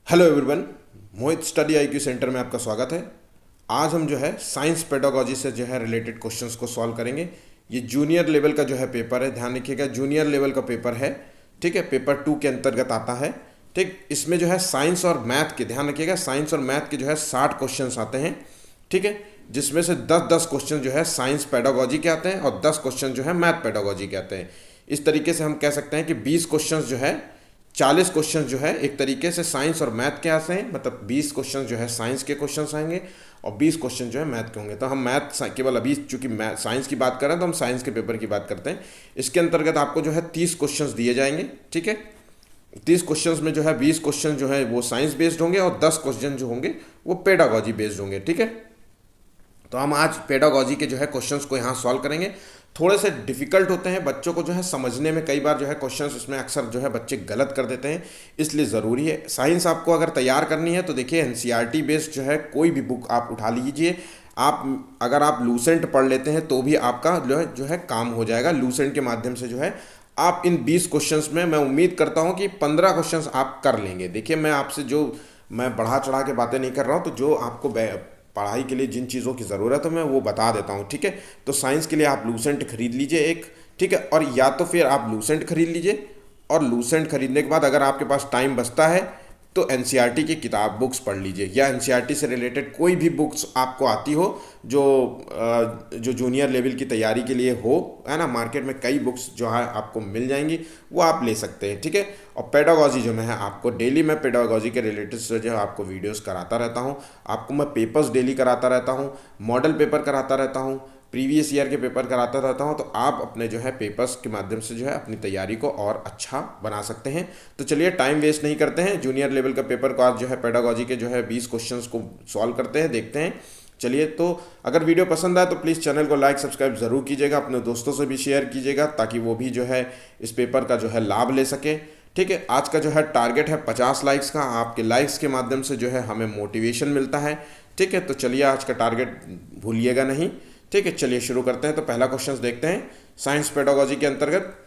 Hello everyone, मोहित study IQ centre में आपका स्वागत है। आज हम जो है साइंस पेडागोजी से जो है रिलेटेड क्वेश्चंस को सॉल्व करेंगे। ये जूनियर लेवल का जो है पेपर है, ध्यान रखिएगा जूनियर लेवल का पेपर है। ठीक है, पेपर 2 के अंतर्गत आता है। ठीक, इसमें जो है साइंस और मैथ के, ध्यान रखिएगा साइंस और मैथ के जो है 60 क्वेश्चंस आते हैं। ठीक है, जिसमें से 10-10 क्वेश्चन जो है साइंस पेडागोजी के आते हैं और 10 क्वेश्चन जो है मैथ पेडागोजी के आते हैं। इस तरीके से हम कह सकते हैं कि 20 क्वेश्चंस जो है 40 क्वेश्चन जो है एक तरीके से साइंस और मैथ के आते हैं, मतलब 20 क्वेश्चन जो है साइंस के क्वेश्चन आएंगे और 20 क्वेश्चन जो है मैथ के होंगे। तो हम मैथ केवल अभी चूंकि मैथ साइंस की बात कर रहे हैं तो हम साइंस के पेपर की बात करते हैं। इसके अंतर्गत आपको जो है 30 क्वेश्चन दिए जाएंगे। ठीक है, 30 क्वेश्चन में जो है 20 क्वेश्चन जो है वो साइंस बेस्ड होंगे और 10 क्वेश्चन जो होंगे वो पेडागोजी बेस्ड होंगे। ठीक है, तो हम आज पेडागोजी के जो है क्वेश्चंस को यहाँ सॉल्व करेंगे। थोड़े से डिफिकल्ट होते हैं, बच्चों को जो है समझने में कई बार जो है क्वेश्चंस इसमें अक्सर जो है बच्चे गलत कर देते हैं, इसलिए ज़रूरी है। साइंस आपको अगर तैयार करनी है तो देखिए एनसीईआरटी बेस्ड जो है कोई भी बुक आप उठा लीजिए। आप अगर आप लूसेंट पढ़ लेते हैं तो भी आपका जो है काम हो जाएगा। लूसेंट के माध्यम से जो है आप इन 20 क्वेश्चंस में मैं उम्मीद करता हूँ कि 15 क्वेश्चंस आप कर लेंगे। देखिए मैं आपसे जो मैं बढ़ा चढ़ा के बातें नहीं कर रहा हूँ, तो जो आपको पढ़ाई के लिए जिन चीज़ों की ज़रूरत है मैं वो बता देता हूँ। ठीक है, तो साइंस के लिए आप लूसेंट खरीद लीजिए एक। ठीक है, और या तो फिर आप लूसेंट खरीद लीजिए और लूसेंट खरीदने के बाद अगर आपके पास टाइम बचता है तो एनसीईआरटी की किताब बुक्स पढ़ लीजिए, या एनसीईआरटी से रिलेटेड कोई भी बुक्स आपको आती हो जो जूनियर लेवल की तैयारी के लिए हो, है ना। मार्केट में कई बुक्स जो है आपको मिल जाएंगी, वो आप ले सकते हैं। ठीक है, और पेडागोजी जो मैं है आपको डेली मैं पेडागोजी के रिलेटेड से जो है आपको वीडियोस कराता रहता हूँ। आपको मैं पेपर्स डेली कराता रहता हूँ, मॉडल पेपर कराता रहता हूँ, प्रीवियस ईयर के पेपर कराता रहता हूँ। तो आप अपने जो है पेपर्स के माध्यम से जो है अपनी तैयारी को और अच्छा बना सकते हैं। तो चलिए टाइम वेस्ट नहीं करते हैं, जूनियर लेवल का पेपर को आज जो है पेडागोजी के जो है 20 क्वेश्चंस को सॉल्व करते हैं, देखते हैं। चलिए, तो अगर वीडियो पसंद आए तो प्लीज़ चैनल को लाइक सब्सक्राइब ज़रूर कीजिएगा, अपने दोस्तों से भी शेयर कीजिएगा ताकि वो भी जो है इस पेपर का जो है लाभ ले सके। ठीक है, आज का जो है टारगेट है 50 लाइक्स का। आपके लाइक्स के माध्यम से जो है हमें मोटिवेशन मिलता है। ठीक है, तो चलिए आज का टारगेट भूलिएगा नहीं। ठीक है, चलिए शुरू करते हैं। तो पहला क्वेश्चन देखते हैं साइंस पेडागोजी के अंतर्गत,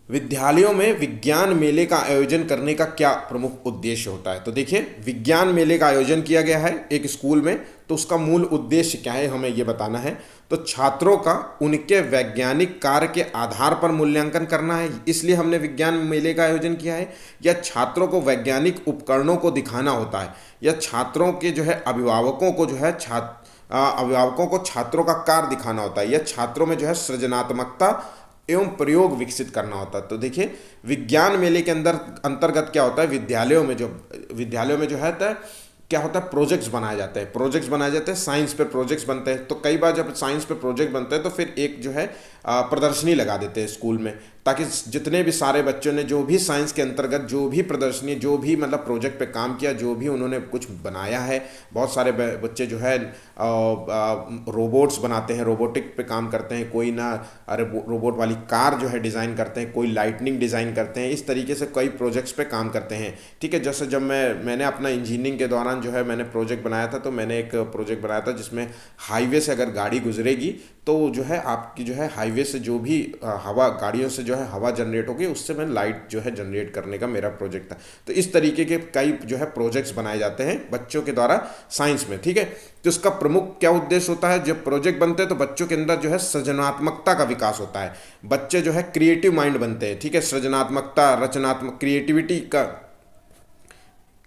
विद्यालयों में विज्ञान मेले का आयोजन करने का क्या प्रमुख उद्देश्य होता है। तो देखिए विज्ञान मेले का आयोजन किया गया है एक स्कूल में, तो उसका मूल उद्देश्य क्या है हमें ये बताना है। तो छात्रों का उनके वैज्ञानिक कार्य के आधार पर मूल्यांकन करना है, इसलिए हमने विज्ञान मेले का आयोजन किया है। या छात्रों को वैज्ञानिक उपकरणों को दिखाना होता है, या छात्रों के जो है अभिभावकों को जो है अभिभावकों को छात्रों का कार्य दिखाना होता है, या छात्रों में जो है सृजनात्मकता एवं प्रयोग विकसित करना होता है। तो देखिए विज्ञान मेले के अंतर्गत क्या होता है, विद्यालयों में जो है क्या होता है, प्रोजेक्ट्स बनाए जाते हैं। साइंस पे प्रोजेक्ट्स बनते हैं। तो कई बार जब साइंस पे प्रोजेक्ट बनते हैं तो फिर एक जो है प्रदर्शनी लगा देते हैं स्कूल में, ताकि जितने भी सारे बच्चों ने जो भी साइंस के अंतर्गत जो भी प्रदर्शनी, जो भी मतलब प्रोजेक्ट पे काम किया, जो भी उन्होंने कुछ बनाया है। बहुत सारे बच्चे जो है रोबोट्स बनाते हैं, रोबोटिक पे काम करते हैं, कोई ना अरे रोबोट वाली कार जो है डिज़ाइन करते हैं, कोई लाइटनिंग डिज़ाइन करते हैं। इस तरीके से कई प्रोजेक्ट्स पे काम करते हैं। ठीक है, जैसे जब मैंने अपना इंजीनियरिंग के दौरान जो है मैंने प्रोजेक्ट बनाया था, तो मैंने एक प्रोजेक्ट बनाया था जिसमें हाईवे से अगर गाड़ी गुजरेगी तो जो है आपकी जो है हाईवे से जो भी हवा, गाड़ियों से जो है हवा जनरेट होगी, उससे मैं लाइट जो है जनरेट करने का मेरा प्रोजेक्ट था। तो इस तरीके के कई जो है प्रोजेक्ट्स बनाए जाते हैं बच्चों के द्वारा साइंस में। ठीक है, तो इसका प्रमुख क्या उद्देश्य होता है, जब प्रोजेक्ट बनते हैं तो बच्चों के अंदर जो है सृजनात्मकता का विकास होता है। बच्चे जो है क्रिएटिव माइंड बनते हैं। ठीक है, सृजनात्मकता, रचनात्मक,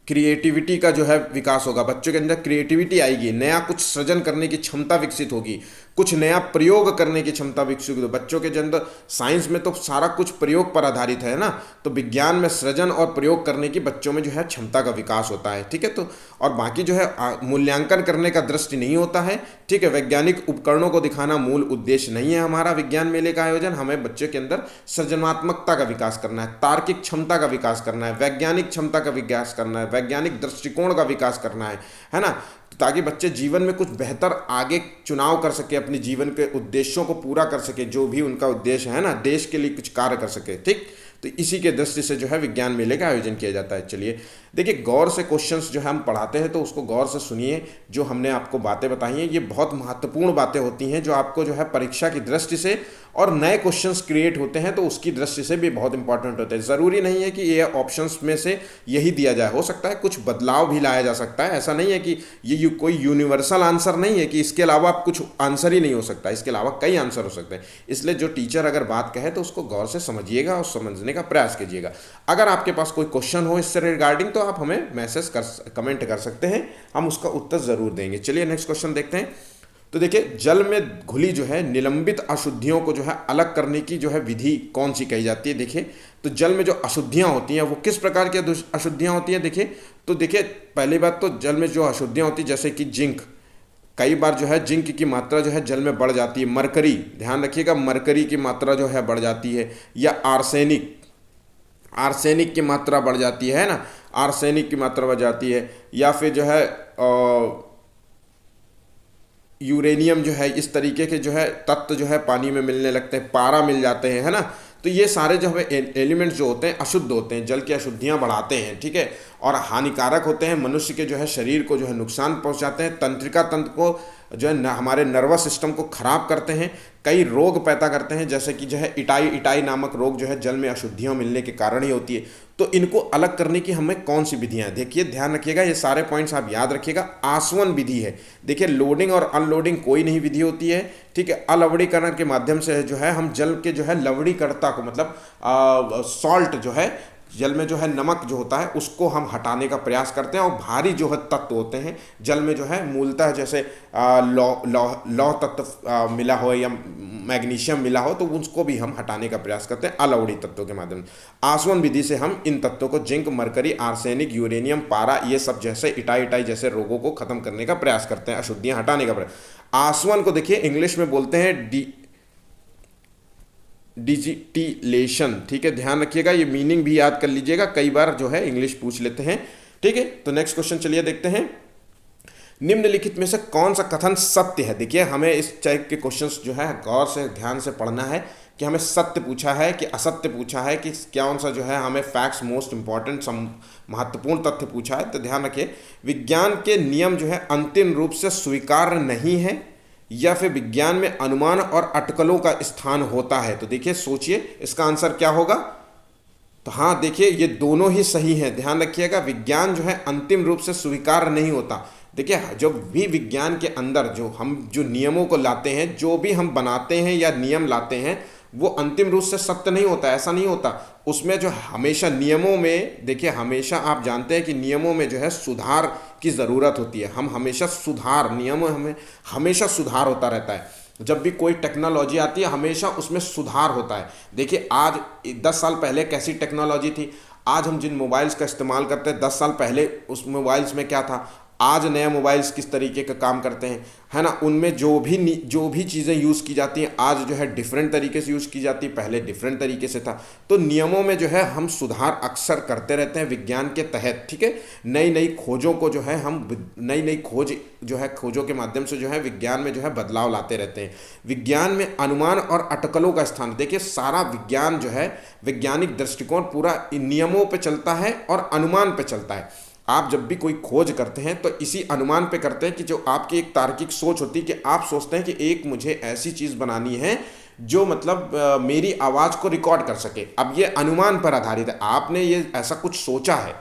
क्रिएटिविटी का जो है विकास होगा। बच्चों के अंदर क्रिएटिविटी आएगी, नया कुछ सृजन करने की क्षमता विकसित होगी, कुछ नया प्रयोग करने की क्षमता विकसित होगी। बच्चों के अंदर साइंस में तो सारा कुछ प्रयोग पर आधारित है ना, तो विज्ञान में सृजन और प्रयोग करने की बच्चों में जो है क्षमता का विकास होता है। ठीक है, तो और बाकी जो है मूल्यांकन करने का दृष्टि नहीं होता है। ठीक है, वैज्ञानिक उपकरणों को दिखाना मूल उद्देश्य नहीं है हमारा विज्ञान मेले का आयोजन। हमें बच्चों के अंदर सृजनात्मकता का विकास करना है, तार्किक क्षमता का विकास करना है, वैज्ञानिक क्षमता का विकास करना है, वैज्ञानिक दृष्टिकोण का विकास करना है ना, ताकि बच्चे जीवन में कुछ बेहतर आगे चुनाव कर सके, अपने जीवन के उद्देश्यों को पूरा कर सके, जो भी उनका उद्देश्य है ना, देश के लिए कुछ कार्य कर सके। ठीक, तो इसी के दृष्टि से जो है विज्ञान मेले का आयोजन किया जाता है। चलिए देखिए, गौर से क्वेश्चंस जो है हम पढ़ाते हैं तो उसको गौर से सुनिए। जो हमने आपको बातें बताई हैं ये बहुत महत्वपूर्ण बातें होती हैं जो आपको जो है परीक्षा की दृष्टि से और नए क्वेश्चंस क्रिएट होते हैं तो उसकी दृष्टि से भी बहुत इंपॉर्टेंट होते हैं। ज़रूरी नहीं है कि ये ऑप्शंस में से यही दिया जाए, हो सकता है कुछ बदलाव भी लाया जा सकता है। ऐसा नहीं है कि ये कोई यूनिवर्सल आंसर नहीं है कि इसके अलावा कुछ आंसर ही नहीं हो सकता, इसके अलावा कई आंसर हो सकते हैं। इसलिए जो टीचर अगर बात कहे तो उसको गौर से समझिएगा और समझने का प्रयास कीजिएगा। अगर आपके पास कोई क्वेश्चन हो इससे रिगार्डिंग तो आप हमें कमेंट कर सकते हैं, हम उसका उत्तर ज़रूर देंगे। चलिए नेक्स्ट क्वेश्चन देखते हैं। तो देखिए, जल में घुली जो है निलंबित अशुद्धियों को जो है अलग करने की जो है विधि कौन सी कही जाती है। देखिए, तो जल में जो अशुद्धियां होती हैं वो किस प्रकार की अशुद्धियां होती हैं। देखिए, तो देखिए पहली बात तो जल में जो अशुद्धियां होती हैं जैसे कि जिंक, कई बार जो है जिंक की मात्रा जो है जल में बढ़ जाती है। मरकरी, ध्यान रखिएगा, मरकरी की मात्रा जो है बढ़ जाती है। या आर्सेनिक की मात्रा बढ़ जाती है ना, आर्सेनिक की मात्रा बढ़ जाती है। या फिर जो है यूरेनियम जो है, इस तरीके के जो है तत्व जो है पानी में मिलने लगते हैं, पारा मिल जाते हैं, है ना। तो ये सारे जो है एलिमेंट्स जो होते हैं अशुद्ध होते हैं, जल की अशुद्धियाँ बढ़ाते हैं, ठीक है, और हानिकारक होते हैं, मनुष्य के जो है शरीर को जो है नुकसान पहुंचाते हैं, तंत्रिका तंत्र को जो है हमारे नर्वस सिस्टम को खराब करते हैं, कई रोग पैदा करते हैं जैसे कि जो है इटाई नामक रोग जो है जल में अशुद्धियाँ मिलने के कारण ही होती है। तो इनको अलग करने की हमें कौन सी विधियाँ हैं, देखिए ध्यान रखिएगा, ये सारे पॉइंट्स आप याद रखिएगा। आसवन विधि है। देखिए, लोडिंग और अनलोडिंग कोई नहीं विधि होती है, ठीक है। अलवड़ीकरण के माध्यम से जो है हम जल के जो है लवड़ीकर्ता को, मतलब सॉल्ट जो है जल में जो है नमक जो होता है उसको हम हटाने का प्रयास करते हैं। और भारी जो है तत्व होते हैं जल में जो है मूलतः जैसे लौह तत्व मिला हो या मैग्नीशियम मिला हो तो उसको भी हम हटाने का प्रयास करते हैं अलवड़ी तत्वों के माध्यम से। आसवन विधि से हम इन तत्वों को जिंक, मरकरी, आर्सेनिक, यूरेनियम, पारा, ये सब जैसे इटाई जैसे रोगों को खत्म करने का प्रयास करते हैं, अशुद्धियाँ हटाने का प्रयास। आसवन को देखिए इंग्लिश में बोलते हैं डिजिटिलेशन, ठीक है, ध्यान रखिएगा, ये मीनिंग भी याद कर लीजिएगा, कई बार जो है इंग्लिश पूछ लेते हैं, ठीक है। तो नेक्स्ट क्वेश्चन चलिए देखते हैं। निम्नलिखित में से कौन सा कथन सत्य है। देखिए, हमें इस टाइप के क्वेश्चंस जो है गौर से ध्यान से पढ़ना है कि हमें सत्य पूछा है कि असत्य पूछा है कि कौन सा जो है हमें फैक्ट्स मोस्ट इंपॉर्टेंट महत्वपूर्ण तथ्य पूछा है। तो ध्यान रखिए, विज्ञान के नियम जो है अंतिम रूप से स्वीकार्य नहीं है या फिर विज्ञान में अनुमान और अटकलों का स्थान होता है। तो देखिए सोचिए इसका आंसर क्या होगा। तो हाँ देखिए, ये दोनों ही सही हैं, ध्यान रखिएगा। विज्ञान जो है अंतिम रूप से स्वीकार नहीं होता। देखिए, जब भी विज्ञान के अंदर जो नियमों को लाते हैं, जो भी हम बनाते हैं या नियम लाते हैं, वो अंतिम रूप से सत्य नहीं होता, ऐसा नहीं होता। उसमें जो हमेशा नियमों में, देखिए हमेशा आप जानते हैं कि नियमों में जो है सुधार की ज़रूरत होती है। हम हमेशा नियमों में हमेशा सुधार होता रहता है। जब भी कोई टेक्नोलॉजी आती है हमेशा उसमें सुधार होता है। देखिए, आज 10 साल पहले कैसी टेक्नोलॉजी थी, आज हम जिन मोबाइल्स का इस्तेमाल करते हैं 10 साल पहले उस मोबाइल्स में क्या था, आज नए मोबाइल्स किस तरीके का काम करते हैं, है ना। उनमें जो भी चीज़ें यूज़ की जाती हैं आज जो है डिफरेंट तरीके से यूज़ की जाती है, पहले डिफरेंट तरीके से था। तो नियमों में जो है हम सुधार अक्सर करते रहते हैं विज्ञान के तहत, ठीक है। नई खोजों को जो है हम नई खोजों के माध्यम से जो है विज्ञान में जो है बदलाव लाते रहते हैं। विज्ञान में अनुमान और अटकलों का स्थान, देखिए सारा विज्ञान जो है वैज्ञानिक दृष्टिकोण पूरा इन नियमों पर चलता है और अनुमान पर चलता है। आप जब भी कोई खोज करते हैं तो इसी अनुमान पे करते हैं कि जो आपकी एक तार्किक सोच होती है कि आप सोचते हैं कि एक मुझे ऐसी चीज़ बनानी है जो मतलब मेरी आवाज़ को रिकॉर्ड कर सके। अब ये अनुमान पर आधारित है, आपने ये ऐसा कुछ सोचा है,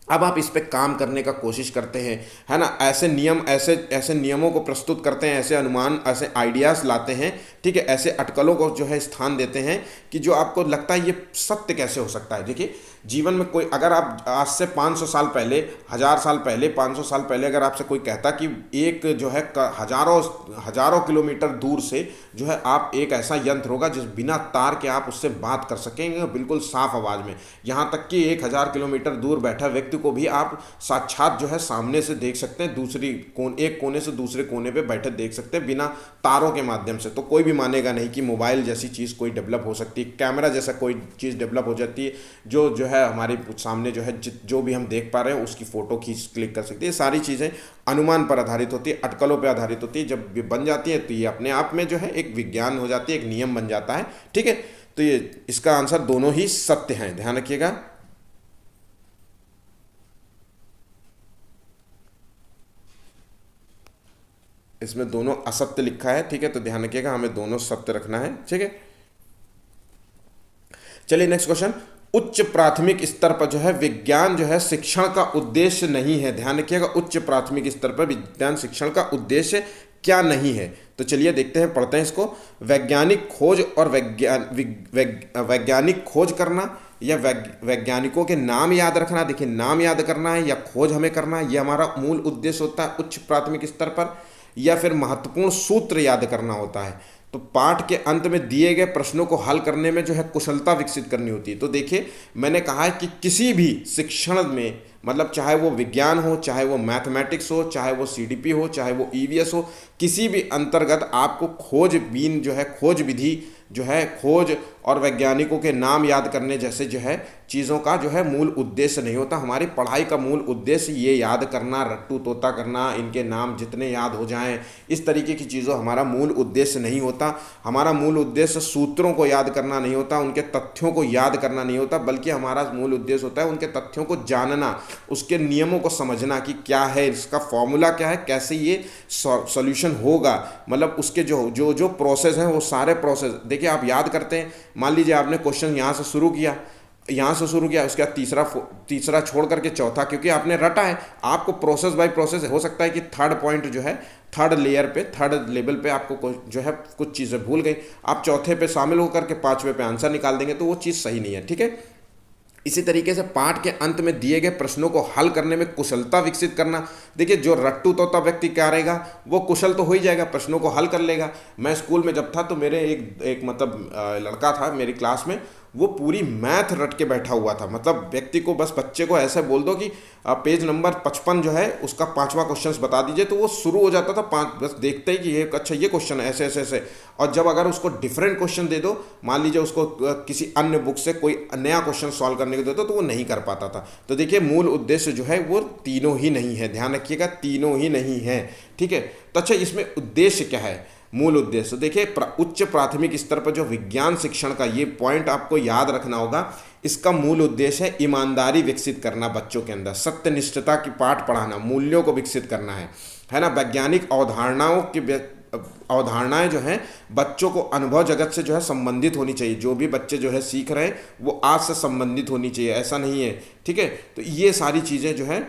अब आप इस पे काम करने का कोशिश करते हैं, है ना। ऐसे नियमों को प्रस्तुत करते हैं, ऐसे अनुमान, ऐसे आइडियाज़ लाते हैं, ठीक है, ऐसे अटकलों को जो है स्थान देते हैं कि जो आपको लगता है ये सत्य कैसे हो सकता है। देखिए, जीवन में कोई अगर आप आज से 500 साल पहले, 1000 साल पहले, 500 साल पहले अगर आपसे कोई कहता कि एक जो है हजारों किलोमीटर दूर से जो है आप एक ऐसा यंत्र होगा जिस बिना तार के आप उससे बात कर सकेंगे बिल्कुल साफ आवाज़ में, यहाँ तक कि 1000 किलोमीटर दूर बैठा व्यक्ति को भी आप साक्षात जो है सामने से देख सकते हैं, एक कोने से दूसरे कोने पे बैठे देख सकते हैं बिना तारों के माध्यम से, तो कोई भी मानेगा नहीं कि मोबाइल जैसी चीज़ कोई डेवलप हो सकती है, कैमरा जैसा कोई चीज़ डेवलप हो जाती है जो है हमारे सामने जो है जो भी हम देख पा रहे हैं उसकी फ़ोटो क्लिक कर सकती है। सारी चीज़ें अनुमान पर आधारित होती है, अटकलों पर आधारित होती है। जब बन जाती है तो ये अपने आप में जो है एक विज्ञान हो जाती है, एक नियम बन जाता है, ठीक है। तो ये इसका आंसर दोनों ही सत्य हैं, ध्यान रखिएगा। इसमें दोनों असत्य लिखा है, ठीक है, तो ध्यान रखिएगा, हमें दोनों सत्य रखना है, ठीक है। चलिए नेक्स्ट क्वेश्चन। उच्च प्राथमिक स्तर पर जो है विज्ञान जो है शिक्षण का उद्देश्य नहीं है, ध्यान रखिएगा, उच्च प्राथमिक स्तर पर विज्ञान शिक्षण का उद्देश्य क्या नहीं है। तो चलिए देखते हैं, पढ़ते हैं इसको। वैज्ञानिक खोज और वैज्ञानिक खोज करना या वैज्ञानिकों के नाम याद रखना, देखिए नाम याद करना है या खोज हमें करना है, ये हमारा मूल उद्देश्य होता है उच्च प्राथमिक स्तर पर, या फिर महत्वपूर्ण सूत्र याद करना होता है। तो पाठ के अंत में दिए गए प्रश्नों को हल करने में जो है कुशलता विकसित करनी होती है। तो देखिए मैंने कहा है कि किसी भी शिक्षण में, मतलब चाहे वो विज्ञान हो, चाहे वो मैथमेटिक्स हो, चाहे वो सीडीपी हो, चाहे वो ईवीएस हो, किसी भी अंतर्गत आपको खोजबीन जो है, खोज विधि जो है, खोज और वैज्ञानिकों के नाम याद करने जैसे जो है चीज़ों का जो है मूल उद्देश्य नहीं होता। हमारी पढ़ाई का मूल उद्देश्य ये याद करना, रट्टू तोता करना, इनके नाम जितने याद हो जाएं, इस तरीके की चीज़ों हमारा मूल उद्देश्य नहीं होता। हमारा मूल उद्देश्य सूत्रों को याद करना नहीं होता, उनके तथ्यों को याद करना नहीं होता, बल्कि हमारा मूल उद्देश्य होता है उनके तथ्यों को जानना, उसके नियमों को समझना कि क्या है, इसका फॉर्मूला क्या है, कैसे ये सॉल्यूशन होगा, मतलब उसके जो जो जो प्रोसेस हैं वो सारे प्रोसेस देखिए आप याद करते हैं। मान लीजिए आपने क्वेश्चन यहाँ से शुरू किया, उसके बाद तीसरा छोड़ करके चौथा, क्योंकि आपने रटा है, आपको प्रोसेस बाय प्रोसेस हो सकता है कि थर्ड पॉइंट जो है, थर्ड लेयर पे, थर्ड लेवल पे आपको जो है कुछ चीज़ें भूल गई, आप चौथे पे शामिल होकर के पांचवें पे आंसर निकाल देंगे, तो वो चीज़ सही नहीं है, ठीक है। इसी तरीके से पाठ के अंत में दिए गए प्रश्नों को हल करने में कुशलता विकसित करना। देखिए जो रट्टू तोता व्यक्ति क्या रहेगा, वो कुशल तो हो ही जाएगा, प्रश्नों को हल कर लेगा। मैं स्कूल में जब था तो मेरे एक मतलब लड़का था मेरी क्लास में, वो पूरी मैथ रट के बैठा हुआ था। मतलब व्यक्ति को बस, बच्चे को ऐसे बोल दो कि पेज नंबर 55 जो है उसका 5वां क्वेश्चन बता दीजिए, तो वो शुरू हो जाता था 5, बस देखते ही कि ये अच्छा ये क्वेश्चन है ऐसे ऐसे ऐसे। और जब अगर उसको डिफरेंट क्वेश्चन दे दो, मान लीजिए उसको किसी अन्य बुक से कोई नया क्वेश्चन सॉल्व करने को दे दो, तो वो नहीं कर पाता था। तो देखिए मूल उद्देश्य जो है वो तीनों ही नहीं है, ध्यान रखिएगा, तीनों ही नहीं है, ठीक है। तो अच्छा इसमें उद्देश्य क्या है, मूल उद्देश्य देखिए उच्च प्राथमिक स्तर पर जो विज्ञान शिक्षण का, ये पॉइंट आपको याद रखना होगा, इसका मूल उद्देश्य है ईमानदारी विकसित करना बच्चों के अंदर, सत्यनिष्ठता की पाठ पढ़ाना, मूल्यों को विकसित करना है ना। वैज्ञानिक अवधारणाएं जो हैं बच्चों को अनुभव जगत से जो है संबंधित होनी चाहिए। जो भी बच्चे जो है सीख रहे हैं वो आज से संबंधित होनी चाहिए, ऐसा नहीं है, ठीक है। तो ये सारी चीज़ें जो है,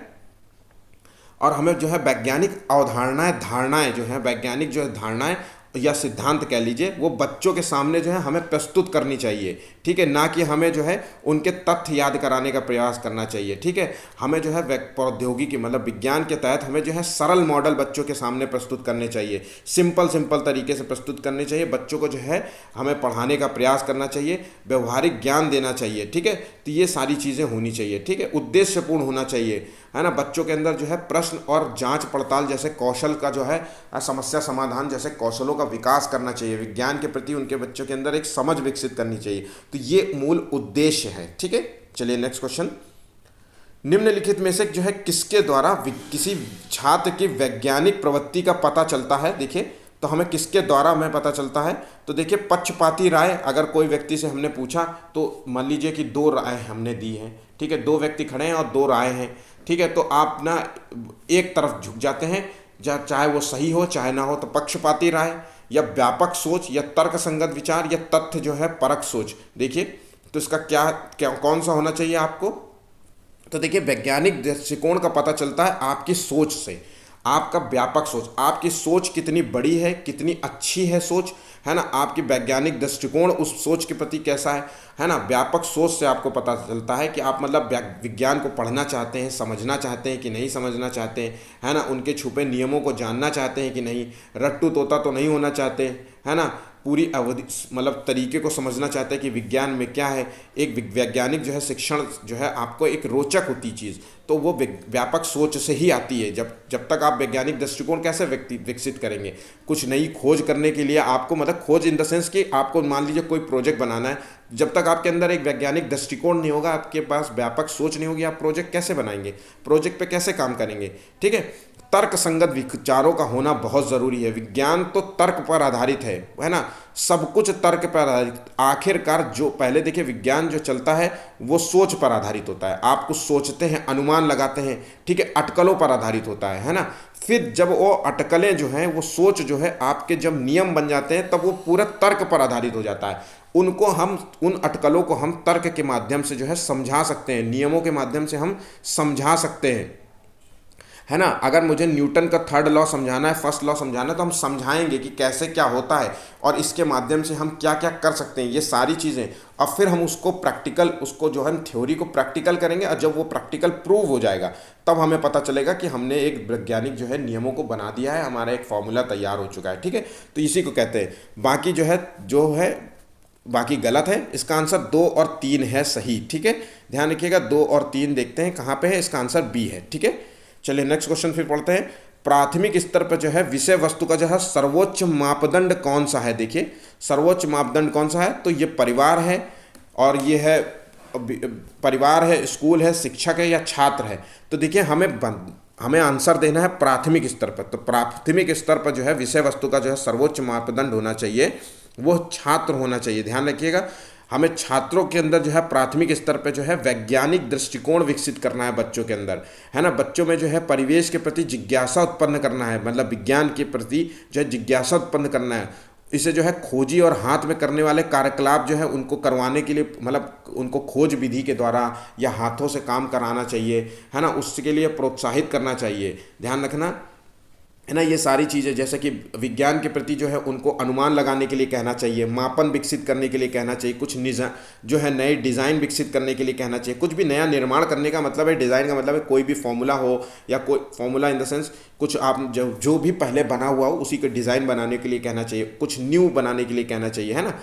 और हमें जो है वैज्ञानिक धारणाएं जो हैं, वैज्ञानिक जो है धारणाएं या सिद्धांत कह लीजिए, वो बच्चों के सामने जो है हमें प्रस्तुत करनी चाहिए, ठीक है, ना कि हमें जो है उनके तथ्य याद कराने का प्रयास करना चाहिए, ठीक है। हमें जो है प्रौद्योगिकी मतलब विज्ञान के तहत हमें जो है सरल मॉडल बच्चों के सामने प्रस्तुत करने चाहिए, सिंपल तरीके से प्रस्तुत करने चाहिए। बच्चों को जो है हमें पढ़ाने का प्रयास करना चाहिए, व्यवहारिक ज्ञान देना चाहिए, ठीक है। तो ये सारी चीज़ें होनी चाहिए, ठीक है, उद्देश्यपूर्ण होना चाहिए, है ना। बच्चों के अंदर जो है प्रश्न और जांच पड़ताल जैसे कौशल का जो है, समस्या समाधान जैसे कौशलों का विकास करना चाहिए। विज्ञान के प्रति उनके बच्चों के अंदर एक समझ विकसित करनी चाहिए। तो ये मूल उद्देश्य है, ठीक है। चलिए नेक्स्ट क्वेश्चन। निम्नलिखित में से जो है किसके द्वारा किसी छात्र की वैज्ञानिक प्रवृत्ति का पता चलता है। देखिए तो हमें किसके द्वारा हमें पता चलता है, तो देखिए पक्षपाती राय, अगर कोई व्यक्ति से हमने पूछा तो मान लीजिए कि 2 राय हमने दी हैं, ठीक है, 2 व्यक्ति खड़े हैं और 2 राय हैं, ठीक है। तो आप ना एक तरफ झुक जाते हैं, चाहे वो सही हो चाहे ना हो, तो पक्षपाती राय या व्यापक सोच या तर्क संगत विचार या तथ्य जो है परक सोच। देखिए तो इसका क्या कौन सा होना चाहिए आपको, तो देखिए वैज्ञानिक दृष्टिकोण का पता चलता है आपकी सोच से, आपका व्यापक सोच, आपकी सोच कितनी बड़ी है, कितनी अच्छी है सोच, है ना, आपकी वैज्ञानिक दृष्टिकोण उस सोच के प्रति कैसा है ना। व्यापक सोच से आपको पता चलता है कि आप मतलब विज्ञान को पढ़ना चाहते हैं, समझना चाहते हैं कि नहीं समझना चाहते हैं, है ना, उनके छुपे नियमों को जानना चाहते हैं कि नहीं, रट्टू तोता तो नहीं होना चाहते, है ना, पूरी अवधि मतलब तरीके को समझना चाहते हैं कि विज्ञान में क्या है। एक वैज्ञानिक जो है शिक्षण जो है आपको एक रोचक होती चीज़, तो वो व्यापक सोच से ही आती है। जब तक आप वैज्ञानिक दृष्टिकोण कैसे विकसित करेंगे, कुछ नई खोज करने के लिए आपको मतलब खोज इन द सेंस कि आपको मान लीजिए कोई प्रोजेक्ट बनाना है, जब तक आपके अंदर एक वैज्ञानिक दृष्टिकोण नहीं होगा, आपके पास व्यापक सोच नहीं होगी, आप प्रोजेक्ट कैसे बनाएंगे, प्रोजेक्ट पे कैसे काम करेंगे, ठीक है। तर्क संगत विचारों का होना बहुत ज़रूरी है। विज्ञान तो तर्क पर आधारित है ना, सब कुछ तर्क पर आधारित। आखिरकार जो पहले देखिए विज्ञान जो चलता है वो सोच पर आधारित होता है। आप कुछ सोचते हैं, अनुमान लगाते हैं, ठीक है, अटकलों पर आधारित होता है ना। फिर जब वो अटकलें जो हैं, वो सोच जो है आपके जब नियम बन जाते हैं तब वो पूरा तर्क पर आधारित हो जाता है। उनको हम, उन अटकलों को हम तर्क के माध्यम से जो है समझा सकते हैं, नियमों के माध्यम से हम समझा सकते हैं, है ना। अगर मुझे न्यूटन का थर्ड लॉ समझाना है, फर्स्ट लॉ समझाना है, तो हम समझाएंगे कि कैसे क्या होता है और इसके माध्यम से हम क्या क्या कर सकते हैं, ये सारी चीज़ें। और फिर हम उसको प्रैक्टिकल, उसको जो है थ्योरी को प्रैक्टिकल करेंगे, और जब वो प्रैक्टिकल प्रूव हो जाएगा तब हमें पता चलेगा कि हमने एक वैज्ञानिक जो है नियमों को बना दिया है, हमारा एक फॉर्मूला तैयार हो चुका है, ठीक है। तो इसी को कहते हैं। बाकी जो है बाकी गलत है। इसका आंसर 2 और 3 है सही, ठीक है। ध्यान रखिएगा, 2 और 3 देखते हैं कहाँ पे है। इसका आंसर बी है, ठीक है। चलिए नेक्स्ट क्वेश्चन फिर पढ़ते हैं। प्राथमिक स्तर पर जो है विषय वस्तु का जो है सर्वोच्च मापदंड कौन सा है। देखिए सर्वोच्च मापदंड कौन सा है, तो ये परिवार है, और ये है परिवार है, स्कूल है, शिक्षक है, या छात्र है। तो देखिए हमें आंसर देना है प्राथमिक स्तर पर। तो प्राथमिक स्तर पर जो है विषय वस्तु का जो है सर्वोच्च मापदंड होना चाहिए, वो छात्र होना चाहिए। ध्यान रखिएगा, हमें छात्रों के अंदर जो है प्राथमिक स्तर पे जो है वैज्ञानिक दृष्टिकोण विकसित करना है बच्चों के अंदर, है ना। बच्चों में जो है परिवेश के प्रति जिज्ञासा उत्पन्न करना है, मतलब विज्ञान के प्रति जो है जिज्ञासा उत्पन्न करना है। इसे जो है खोजी और हाथ में करने वाले कार्यकलाप जो है उनको करवाने के लिए, मतलब उनको खोज विधि के द्वारा या हाथों से काम कराना चाहिए, है ना। उसके लिए प्रोत्साहित करना चाहिए। ध्यान रखना, है ना। ये सारी चीज़ें, जैसे कि विज्ञान के प्रति जो है उनको अनुमान लगाने के लिए कहना चाहिए, मापन विकसित करने के लिए कहना चाहिए, कुछ जो है नए डिज़ाइन विकसित करने के लिए कहना चाहिए। कुछ भी नया निर्माण करने का मतलब है, डिज़ाइन का मतलब है कोई भी फॉर्मूला हो, या कोई फॉर्मूला इन द सेंस कुछ आप जो भी पहले बना हुआ हो उसी को डिज़ाइन बनाने के लिए कहना चाहिए, कुछ न्यू बनाने के लिए कहना चाहिए, है ना।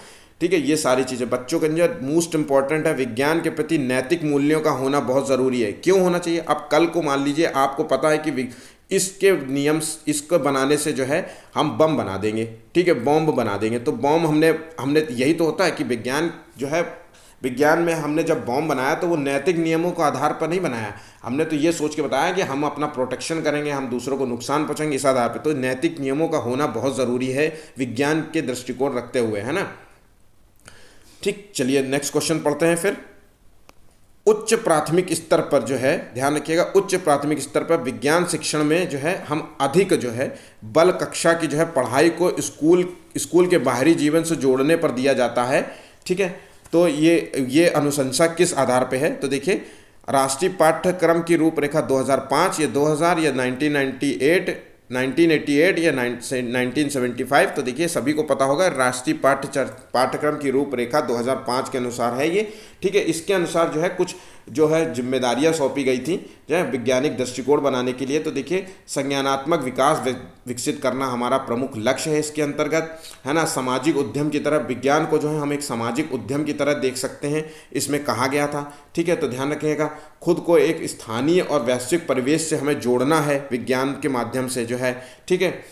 ठीक है, ये सारी चीज़ें बच्चों के अंदर मोस्ट इंपॉर्टेंट है। विज्ञान के प्रति नैतिक मूल्यों का होना बहुत ज़रूरी है। क्यों होना चाहिए? अब कल को मान लीजिए आपको पता है कि इसके नियम, इसको बनाने से जो है हम बम बना देंगे, ठीक है, बॉम्ब बना देंगे। तो बॉम्ब हमने यही तो होता है कि विज्ञान जो है, विज्ञान में हमने जब बॉम्ब बनाया तो वो नैतिक नियमों के आधार पर नहीं बनाया। हमने तो ये सोच के बताया कि हम अपना प्रोटेक्शन करेंगे, हम दूसरों को नुकसान पहुंचाएंगे, इस आधार पर। तो नैतिक नियमों का होना बहुत ज़रूरी है विज्ञान के दृष्टिकोण रखते हुए, है ना। ठीक, चलिए नेक्स्ट क्वेश्चन पढ़ते हैं फिर। उच्च प्राथमिक स्तर पर जो है, ध्यान रखिएगा, उच्च प्राथमिक स्तर पर विज्ञान शिक्षण में जो है हम अधिक जो है बल कक्षा की जो है पढ़ाई को स्कूल के बाहरी जीवन से जोड़ने पर दिया जाता है, ठीक है। तो ये अनुशंसा किस आधार पे है? तो देखिए, राष्ट्रीय पाठ्यक्रम की रूपरेखा 2005 या 2000 या 1998 या 1975। तो देखिए सभी को पता होगा, राष्ट्रीय पाठ्यक्रम की रूपरेखा 2005 के अनुसार है ये, ठीक है। इसके अनुसार जो है कुछ जो है जिम्मेदारियां सौंपी गई थी जो है वैज्ञानिक दृष्टिकोण बनाने के लिए। तो देखिए, संज्ञानात्मक विकास विकसित करना हमारा प्रमुख लक्ष्य है इसके अंतर्गत, है ना। सामाजिक उद्यम की तरह विज्ञान को जो है हम एक सामाजिक उद्यम की तरह देख सकते हैं, इसमें कहा गया था, ठीक है। तो ध्यान रखिएगा, खुद को एक स्थानीय और वैश्विक परिवेश से हमें जोड़ना है विज्ञान के माध्यम से जो है, ठीक है।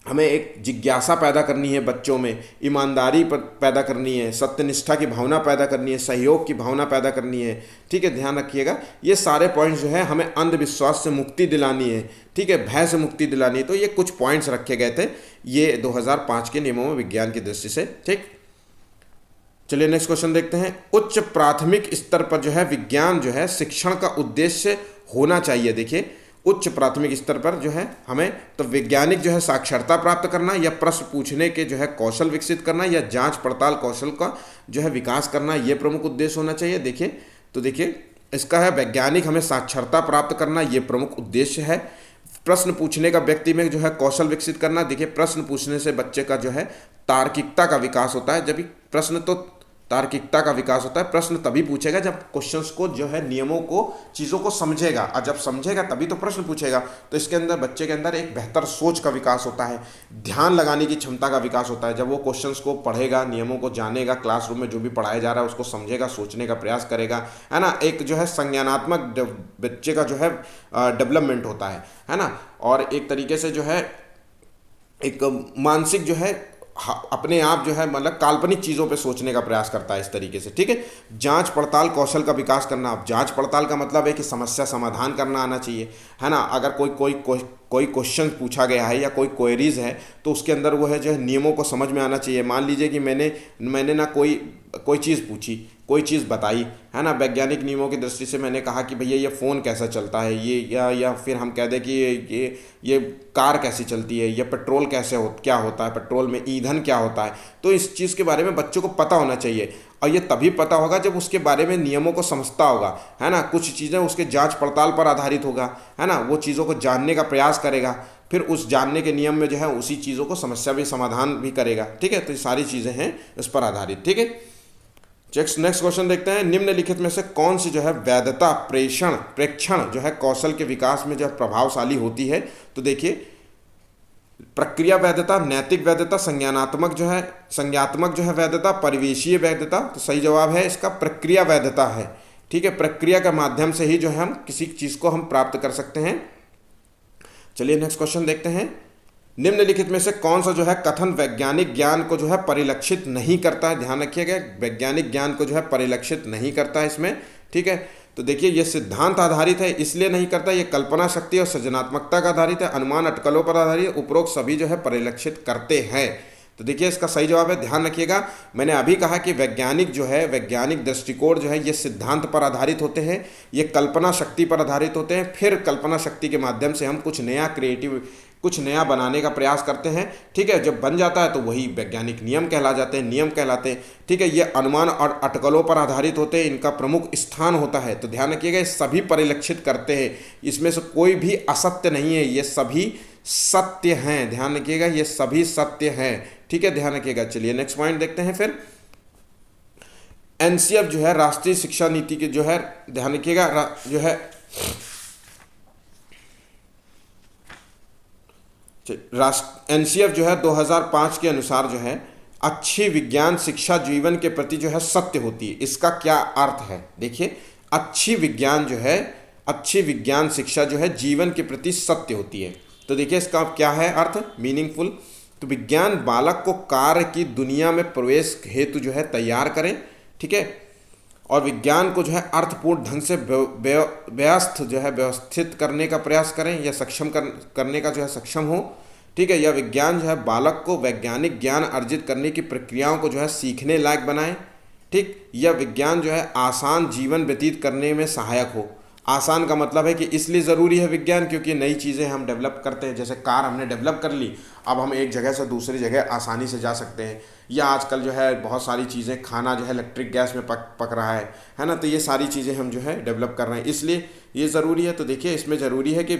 हमें एक जिज्ञासा पैदा करनी है बच्चों में, ईमानदारी पैदा करनी है, सत्यनिष्ठा की भावना पैदा करनी है, सहयोग की भावना पैदा करनी है, ठीक है। ध्यान रखिएगा, ये सारे पॉइंट्स जो है हमें अंधविश्वास से मुक्ति दिलानी है, ठीक है, भय से मुक्ति दिलानी है। तो ये कुछ पॉइंट्स रखे गए थे ये 2005 के नियमों में विज्ञान की दृष्टि से, ठीक। चलिए नेक्स्ट क्वेश्चन देखते हैं। उच्च प्राथमिक स्तर पर जो है विज्ञान जो है शिक्षण का उद्देश्य होना चाहिए। देखिए, उच्च प्राथमिक स्तर पर जो है हमें तो वैज्ञानिक जो है साक्षरता प्राप्त करना, या प्रश्न पूछने के जो है कौशल विकसित करना, या जांच पड़ताल कौशल का जो है विकास करना, ये प्रमुख उद्देश्य होना चाहिए। देखिए, तो देखिए इसका है वैज्ञानिक हमें साक्षरता प्राप्त करना, ये प्रमुख उद्देश्य है। प्रश्न पूछने का व्यक्ति में जो है कौशल विकसित करना। देखिए, प्रश्न पूछने से बच्चे का जो है तार्किकता का विकास होता है। जब प्रश्न तो तार्किकता का विकास होता है, प्रश्न तभी पूछेगा जब क्वेश्चंस को जो है नियमों को, चीज़ों को समझेगा, और जब समझेगा तभी तो प्रश्न पूछेगा। तो इसके अंदर बच्चे के अंदर एक बेहतर सोच का विकास होता है, ध्यान लगाने की क्षमता का विकास होता है। जब वो क्वेश्चंस को पढ़ेगा, नियमों को जानेगा, क्लासरूम में जो भी पढ़ाया जा रहा है उसको समझेगा, सोचने का प्रयास करेगा, है ना। एक जो है संज्ञानात्मक बच्चे का जो है डेवलपमेंट होता है ना। और एक तरीके से जो है एक मानसिक जो है अपने आप जो है मतलब काल्पनिक चीज़ों पे सोचने का प्रयास करता है इस तरीके से, ठीक है। जांच पड़ताल कौशल का विकास करना। अब जांच पड़ताल का मतलब है कि समस्या समाधान करना आना चाहिए, है ना। अगर कोई क्वेश्चन पूछा गया है या कोई क्वेरीज है तो उसके अंदर वो है जो है नियमों को समझ में आना चाहिए। मान लीजिए कि मैंने ना कोई चीज़ पूछी, कोई चीज़ बताई, है ना। वैज्ञानिक नियमों की दृष्टि से मैंने कहा कि भैया ये फ़ोन कैसा चलता है, ये या फिर हम कह दें कि ये कार कैसी चलती है, या पेट्रोल क्या होता है, पेट्रोल में ईंधन क्या होता है। तो इस चीज़ के बारे में बच्चों को पता होना चाहिए, और ये तभी पता होगा जब उसके बारे में नियमों को समझता होगा, है ना। कुछ चीज़ें उसके जांच पड़ताल पर आधारित होगा, है ना। वो चीज़ों को जानने का प्रयास करेगा, फिर उस जानने के नियम में जो है उसी चीज़ों को समस्या भी समाधान भी करेगा, ठीक है। तो ये सारी चीज़ें हैं इस पर आधारित, ठीक है। नेक्स्ट क्वेश्चन देखते हैं। निम्नलिखित में से कौन सी जो है वैधता प्रेक्षण जो है कौशल के विकास में जो है प्रभावशाली होती है। तो देखिए, प्रक्रिया वैधता, नैतिक वैधता, संज्ञात्मक जो है वैधता, परिवेशीय वैधता। तो सही जवाब है इसका प्रक्रिया वैधता है, ठीक है। प्रक्रिया के माध्यम से ही जो है हम किसी चीज़ को हम प्राप्त कर सकते हैं। चलिए नेक्स्ट क्वेश्चन देखते हैं। निम्नलिखित में से कौन सा जो है कथन वैज्ञानिक ज्ञान को जो है परिलक्षित नहीं करता है। ध्यान रखिएगा, वैज्ञानिक ज्ञान को जो है परिलक्षित नहीं करता है इसमें, ठीक है। तो देखिए, ये सिद्धांत आधारित है इसलिए नहीं करता, ये कल्पना शक्ति और सृजनात्मकता का आधारित है, अनुमान अटकलों पर आधारित है, उपरोक्त सभी जो है परिलक्षित करते हैं। तो देखिए इसका सही जवाब है। ध्यान रखिएगा, मैंने अभी कहा कि वैज्ञानिक दृष्टिकोण जो है ये सिद्धांत पर आधारित होते हैं, ये कल्पना शक्ति पर आधारित होते हैं। फिर कल्पना शक्ति के माध्यम से हम कुछ नया बनाने का प्रयास करते हैं, ठीक है। जब बन जाता है तो वही वैज्ञानिक नियम कहलाते हैं, ठीक है। ये अनुमान और अटकलों पर आधारित होते हैं, इनका प्रमुख स्थान होता है। तो ध्यान रखिएगा, ये सभी परिलक्षित करते हैं, इसमें से कोई भी असत्य नहीं है, ये सभी सत्य हैं। ध्यान रखिएगा, ये सभी सत्य हैं, ठीक है। ध्यान रखिएगा। चलिए नेक्स्ट पॉइंट देखते हैं। फिर एनसीएफ जो है राष्ट्रीय शिक्षा नीति के जो है, ध्यान रखिएगा, जो है एनसीएफ जो है 2005 के अनुसार जो है अच्छी विज्ञान शिक्षा जीवन के प्रति जो है सत्य होती है। इसका क्या अर्थ है? देखिए, अच्छी विज्ञान शिक्षा जो है जीवन के प्रति सत्य होती है। तो देखिए इसका क्या है अर्थ, मीनिंगफुल। तो विज्ञान बालक को कार्य की दुनिया में प्रवेश हेतु जो है तैयार करें, ठीक है। और विज्ञान को जो है अर्थपूर्ण ढंग से व्यवस्थित करने का प्रयास करें, या सक्षम करने का जो है सक्षम हो, ठीक है। यह विज्ञान जो है बालक को वैज्ञानिक ज्ञान अर्जित करने की प्रक्रियाओं को जो है सीखने लायक बनाए, ठीक। यह विज्ञान जो है आसान जीवन व्यतीत करने में सहायक हो। आसान का मतलब है कि इसलिए ज़रूरी है विज्ञान क्योंकि नई चीज़ें हम डेवलप करते हैं। जैसे कार हमने डेवलप कर ली, अब हम एक जगह से दूसरी जगह आसानी से जा सकते हैं। या आजकल जो है बहुत सारी चीज़ें, खाना जो है इलेक्ट्रिक गैस में पक रहा है ना। तो ये सारी चीज़ें हम जो है डेवलप कर रहे हैं, इसलिए ये ज़रूरी है। तो देखिए इसमें ज़रूरी है कि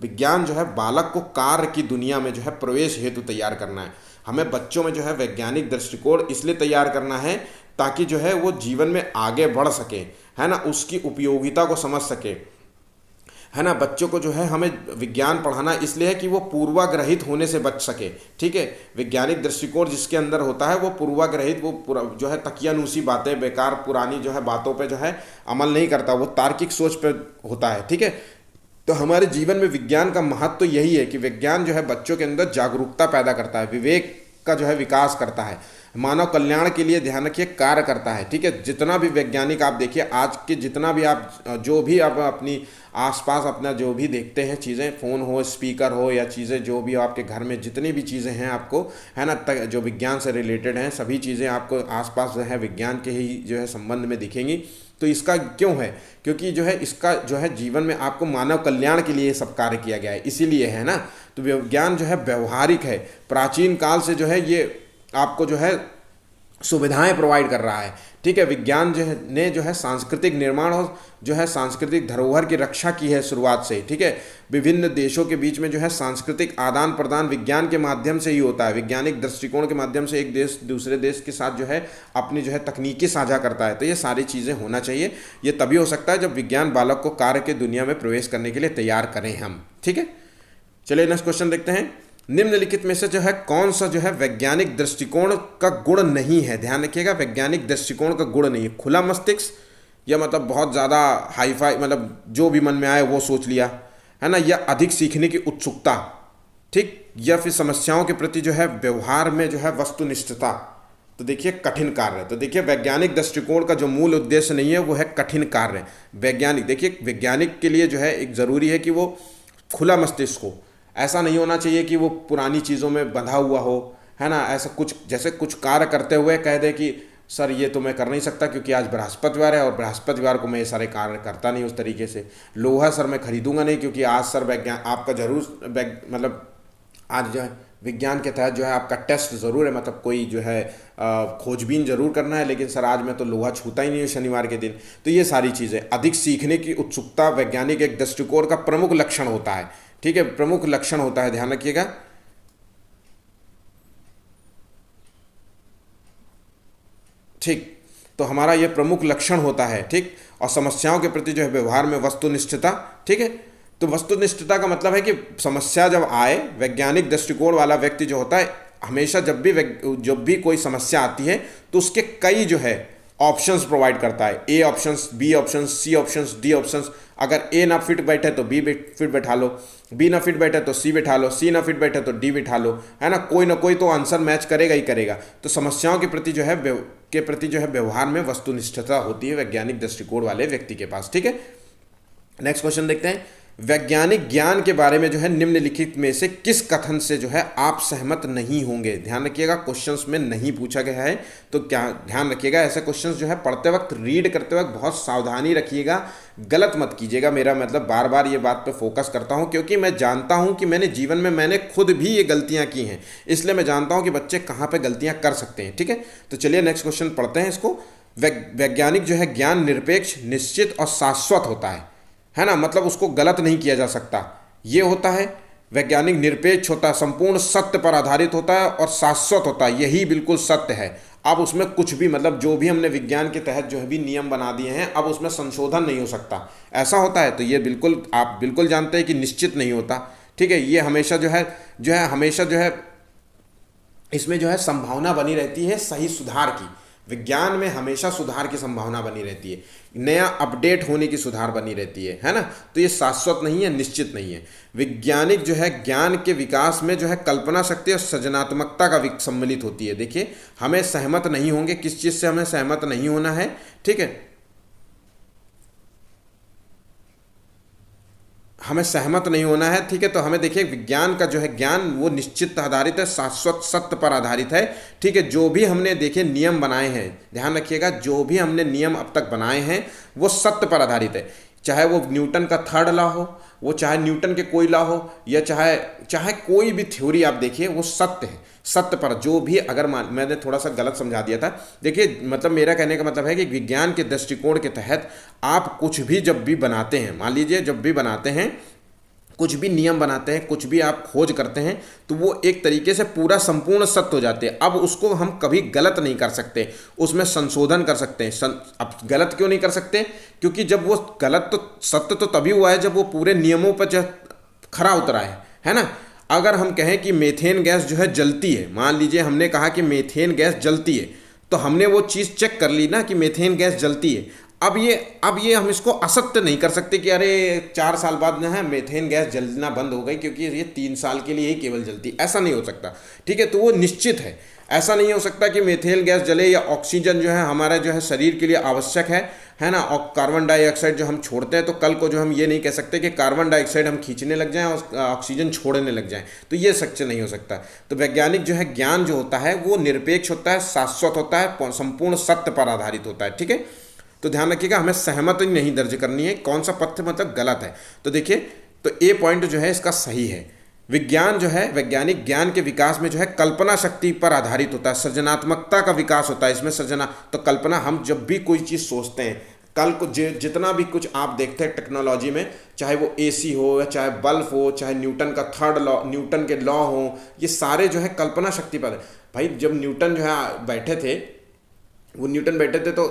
विज्ञान जो है बालक को कार्य की दुनिया में जो है प्रवेश हेतु तैयार करना है। हमें बच्चों में जो है वैज्ञानिक दृष्टिकोण इसलिए तैयार करना है ताकि जो है वो जीवन में आगे बढ़ सके, है ना, उसकी उपयोगिता को समझ सके, है ना। बच्चों को जो है हमें विज्ञान पढ़ाना इसलिए है कि वो पूर्वाग्रहित होने से बच सके, ठीक है। वैज्ञानिक दृष्टिकोण जिसके अंदर होता है वो पूर्वाग्रहित, वो जो है तकियानुसी बातें, बेकार पुरानी जो है बातों पे जो है अमल नहीं करता, वो तार्किक सोच पे होता है, ठीक है। तो हमारे जीवन में विज्ञान का महत्व तो यही है कि विज्ञान जो है बच्चों के अंदर जागरूकता पैदा करता है, विवेक का जो है विकास करता है, मानव कल्याण के लिए ध्यान रखिए कार्य करता है, ठीक है। जितना भी वैज्ञानिक आप देखिए, आज के जितना भी आप जो भी आप अपनी आसपास अपना जो भी देखते हैं चीज़ें, फ़ोन हो, स्पीकर हो, या चीज़ें जो भी आपके घर में जितनी भी चीज़ें हैं आपको, है ना, जो विज्ञान से रिलेटेड हैं, सभी चीज़ें आपको आसपास जो है विज्ञान के ही जो है संबंध में दिखेंगी। तो इसका क्यों है? क्योंकि जो है इसका जो है जीवन में आपको मानव कल्याण के लिए सब कार्य किया गया है, इसीलिए, है ना। तो विज्ञान जो है व्यवहारिक है, प्राचीन काल से जो है ये आपको जो है सुविधाएं प्रोवाइड कर रहा है, ठीक है। विज्ञान ने जो है सांस्कृतिक निर्माण और जो है सांस्कृतिक धरोहर की रक्षा की है शुरुआत से, ठीक है। विभिन्न देशों के बीच में जो है सांस्कृतिक आदान प्रदान विज्ञान के माध्यम से ही होता है। वैज्ञानिक दृष्टिकोण के माध्यम से एक देश दूसरे देश के साथ जो है अपनी जो है तकनीकी साझा करता है। तो ये सारी चीज़ें होना चाहिए। ये तभी हो सकता है जब विज्ञान बालक को कार्य की दुनिया में प्रवेश करने के लिए तैयार करें हम, ठीक है। चलिए नेक्स्ट क्वेश्चन देखते हैं। निम्नलिखित में से जो है कौन सा जो है वैज्ञानिक दृष्टिकोण का गुण नहीं है? ध्यान रखिएगा, वैज्ञानिक दृष्टिकोण का गुण नहीं है। खुला मस्तिष्क, या मतलब बहुत ज़्यादा हाईफाई, मतलब जो भी मन में आए वो सोच लिया, है ना, या अधिक सीखने की उत्सुकता, ठीक, या फिर समस्याओं के प्रति जो है व्यवहार में जो है वस्तुनिष्ठता, तो देखिए कठिन कार्य। तो देखिए वैज्ञानिक दृष्टिकोण का जो मूल उद्देश्य नहीं है वो है कठिन कार्य। वैज्ञानिक, देखिए वैज्ञानिक के लिए जो है एक ज़रूरी है कि वो खुला मस्तिष्क हो। ऐसा नहीं होना चाहिए कि वो पुरानी चीज़ों में बंधा हुआ हो, है ना। ऐसा कुछ जैसे कुछ कार्य करते हुए कह दे कि सर ये तो मैं कर नहीं सकता क्योंकि आज बृहस्पतिवार है और बृहस्पतिवार को मैं ये सारे कार्य करता नहीं उस तरीके से। लोहा सर मैं खरीदूंगा नहीं क्योंकि आज सर विज्ञान आपका जरूर मतलब आज जो है विज्ञान के तहत जो है आपका टेस्ट ज़रूर है, मतलब कोई जो है खोजबीन जरूर करना है, लेकिन सर आज मैं तो लोहा छूता ही नहीं हूँ शनिवार के दिन। तो ये सारी चीज़ें, अधिक सीखने की उत्सुकता वैज्ञानिक एक दृष्टिकोण का प्रमुख लक्षण होता है। ठीक है, प्रमुख लक्षण होता है, ध्यान रखिएगा। ठीक, तो हमारा ये प्रमुख लक्षण होता है। ठीक, और समस्याओं के प्रति जो है व्यवहार में वस्तुनिष्ठता। ठीक है, तो वस्तुनिष्ठता का मतलब है कि समस्या जब आए, वैज्ञानिक दृष्टिकोण वाला व्यक्ति जो होता है हमेशा जब भी कोई समस्या आती है तो उसके कई जो है ऑप्शंस प्रोवाइड करता है। ए ऑप्शंस, बी ऑप्शंस, सी ऑप्शंस, डी ऑप्शंस। अगर ए ना फिट बैठे तो बी फिट बैठा लो, बी ना फिट बैठे तो सी बैठा लो, सी ना फिट बैठे तो डी बैठा लो, है ना। कोई ना कोई तो आंसर मैच करेगा ही करेगा। तो समस्याओं के प्रति जो है व्यवहार में वस्तुनिष्ठता होती है वैज्ञानिक दृष्टिकोण वाले व्यक्ति के पास। ठीक है, नेक्स्ट क्वेश्चन देखते हैं। वैज्ञानिक ज्ञान के बारे में जो है निम्नलिखित में से किस कथन से जो है आप सहमत नहीं होंगे। ध्यान रखिएगा, क्वेश्चंस में नहीं पूछा गया है, तो क्या ध्यान रखिएगा ऐसे क्वेश्चंस जो है पढ़ते वक्त, रीड करते वक्त बहुत सावधानी रखिएगा, गलत मत कीजिएगा। मेरा मतलब बार बार ये बात पे फोकस करता हूँ क्योंकि मैं जानता हूँ कि मैंने जीवन में मैंने खुद भी ये गलतियाँ की हैं, इसलिए मैं जानता हूँ कि बच्चे कहाँ पर गलतियाँ कर सकते हैं। ठीक है, तो चलिए नेक्स्ट क्वेश्चन पढ़ते हैं इसको। वैज्ञानिक जो है ज्ञान निरपेक्ष, निश्चित और शाश्वत होता है ना, मतलब उसको गलत नहीं किया जा सकता, ये होता है। वैज्ञानिक निरपेक्ष होता है, संपूर्ण सत्य पर आधारित होता है और शाश्वत होता है, यही बिल्कुल सत्य है। अब उसमें कुछ भी मतलब जो भी हमने विज्ञान के तहत जो है भी नियम बना दिए हैं, अब उसमें संशोधन नहीं हो सकता, ऐसा होता है। तो ये बिल्कुल आप बिल्कुल जानते हैं कि निश्चित नहीं होता। ठीक है, ये हमेशा हमेशा जो है इसमें जो है संभावना बनी रहती है सही सुधार की। विज्ञान में हमेशा सुधार की संभावना बनी रहती है, नया अपडेट होने की सुधार बनी रहती है ना। तो ये शाश्वत नहीं है, निश्चित नहीं है। वैज्ञानिक जो है ज्ञान के विकास में जो है कल्पना शक्ति और सृजनात्मकता का सम्मिलित होती है। देखिए हमें सहमत नहीं होंगे, किस चीज़ से हमें सहमत नहीं होना है। ठीक है, हमें सहमत नहीं होना है। ठीक है, तो हमें देखिए विज्ञान का जो है ज्ञान वो निश्चित आधारित है, शाश्वत सत्य पर आधारित है। ठीक है, जो भी हमने देखे नियम बनाए हैं, ध्यान रखिएगा, जो भी हमने नियम अब तक बनाए हैं वो सत्य पर आधारित है। चाहे वो न्यूटन का थर्ड लॉ हो, वो चाहे न्यूटन के कोई लॉ हो, या चाहे कोई भी थ्योरी आप देखिए, वो सत्य है। सत्य पर जो भी, अगर मैंने थोड़ा सा गलत समझा दिया था, देखिए मतलब मेरा कहने का मतलब है कि विज्ञान के दृष्टिकोण के तहत आप कुछ भी जब भी बनाते हैं, मान लीजिए जब भी बनाते हैं, कुछ भी नियम बनाते हैं, कुछ भी आप खोज करते हैं, तो वो एक तरीके से पूरा संपूर्ण सत्य हो जाते हैं। अब उसको हम कभी गलत नहीं कर सकते, उसमें संशोधन कर सकते हैं। अब गलत क्यों नहीं कर सकते? क्योंकि जब वो गलत, तो सत्य तो तभी हुआ है जब वो पूरे नियमों पर जो खरा उतरा है ना। अगर हम कहें कि मीथेन गैस जो है जलती है, मान लीजिए हमने कहा कि मीथेन गैस जलती है, तो हमने वो चीज़ चेक कर ली ना कि मीथेन गैस जलती है। अब ये हम इसको असत्य नहीं कर सकते कि अरे 4 साल बाद ना है मीथेन गैस जलना बंद हो गई क्योंकि ये 3 साल के लिए ही केवल जलती, ऐसा नहीं हो सकता। ठीक है, तो वो निश्चित है। ऐसा नहीं हो सकता कि मीथेन गैस जले या ऑक्सीजन जो है हमारा जो है शरीर के लिए आवश्यक है ना, और कार्बन डाइऑक्साइड जो हम छोड़ते हैं, तो कल को जो हम ये नहीं कह सकते कि कार्बन डाइऑक्साइड हम खींचने लग जाएं और ऑक्सीजन छोड़ने लग जाएं, तो ये सच नहीं हो सकता। तो वैज्ञानिक जो है ज्ञान जो होता है वो निरपेक्ष होता है, शाश्वत होता है, संपूर्ण सत्य पर आधारित होता है। ठीक है, तो ध्यान रखिएगा, हमें सहमत ही नहीं दर्ज करनी है, कौन सा पथ मतलब गलत है। तो देखिए, तो ए पॉइंट जो है इसका सही है। विज्ञान जो है, वैज्ञानिक ज्ञान के विकास में जो है कल्पना शक्ति पर आधारित होता है, सृजनात्मकता का विकास होता है इसमें। तो कल्पना, हम जब भी कोई चीज़ सोचते हैं, कल को जितना भी कुछ आप देखते हैं टेक्नोलॉजी में, चाहे वो एसी हो, चाहे बल्ब हो, चाहे न्यूटन का थर्ड लॉ, न्यूटन के लॉ हो, ये सारे जो है कल्पना शक्ति पर। भाई जब न्यूटन जो है बैठे थे तो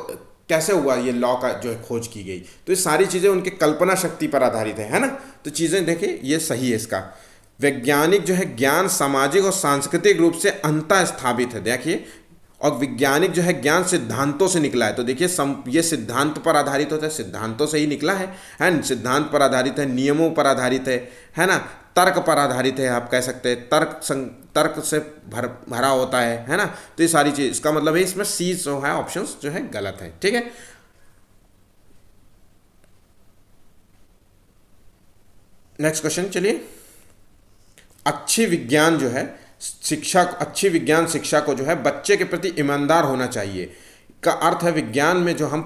कैसे हुआ ये लॉ का जो है खोज की गई, तो ये सारी चीज़ें उनके कल्पना शक्ति पर आधारित है ना। तो चीज़ें देखिए ये सही है इसका। वैज्ञानिक जो है ज्ञान सामाजिक और सांस्कृतिक रूप से अंतः स्थापित है, देखिए, और वैज्ञानिक जो है ज्ञान सिद्धांतों से निकला है। तो देखिए ये सिद्धांत पर आधारित होता है, सिद्धांतों से ही निकला है, सिद्धांत पर आधारित है, नियमों पर आधारित है ना। तर्क पर आधारित है, आप कह सकते हैं तर्क से भरा होता है ना। तो ये सारी चीज, इसका मतलब है इसमें सी जो है ऑप्शंस जो है गलत है। ठीक है, नेक्स्ट क्वेश्चन चलिए। अच्छी विज्ञान शिक्षा को जो है बच्चे के प्रति ईमानदार होना चाहिए का अर्थ है विज्ञान में जो हम